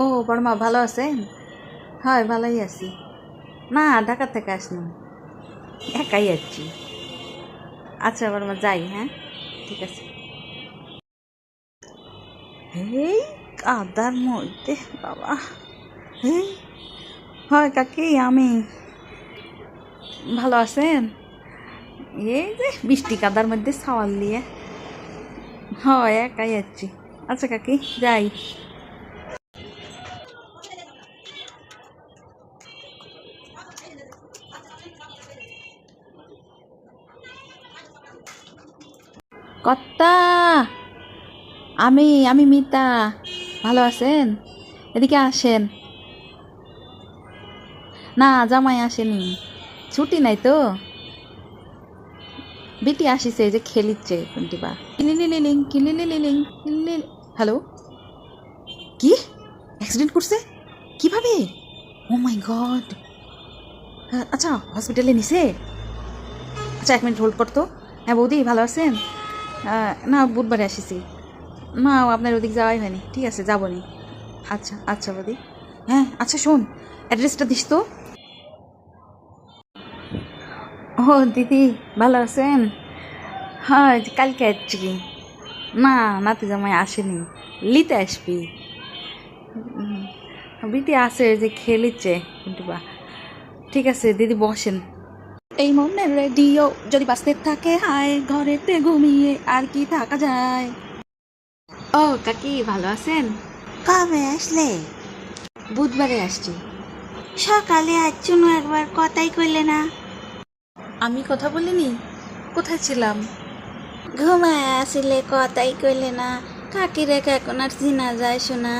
ও বড়মা ভালো আছেন? হয় ভালোই আছি। না ঢাকা থেকে আসনি, একাই যাচ্ছি। আচ্ছা বড়মা যাই, হ্যাঁ ঠিক আছে। এই কাদার মধ্যে বাবা, এই হয় কাকি আমি ভালো আছেন? এই যে বৃষ্টি কাদার মধ্যে সাওয়াল দিয়ে, হয় একাই যাচ্ছি। আচ্ছা কাকি যাই। কর্তা, আমি মিতা, ভালো আছেন? এদিকে আসেন। না জামাই আসেনি, ছুটি নাই তো। বেটি আসিছে, এই যে খেলিচ্ছে কোনটি বা কিলিলিলিলিং কিলিলিলিলিং কিলিলিল। হ্যালো, কি অ্যাক্সিডেন্ট করছে? কিভাবে? ও মাই গড। আচ্ছা হসপিটালে নিছে? আচ্ছা 1 মিনিট হোল্ড করতো। হ্যাঁ বৌদি ভালো আছেন? না বুধবারে আসিছি। না আপনার ওদিক যাওয়াই হয়নি, ঠিক আছে যাবো নি। আচ্ছা আচ্ছা বৌদি। হ্যাঁ আচ্ছা শোন, অ্যাড্রেসটা দিস তো। ও দিদি ভালো আছেন? হ্যাঁ কালকে আসছি। না নাতি জামাই আসেনি, লিতে আসবি। বিটি আছে যে খেলিচ্ছে কিন্তু বা। ঠিক আছে দিদি বসেন। এই মনের রেডিও যদি বাঁচতে থাকে, হায় ঘরেতে ঘুমিয়ে আর কি থাকা যায়। ও কাকি ভালো আছেন? কবে আসলে? বুধবারে আসছি। সকালে আসছুন একবার, কথাই কইলে না। আমি কথা বলিনি? কোথায় ছিলাম? ঘুমায় আসলে, কথাই কইলে না। কাকি রেখে এখন আর চিনা যায় শোনা।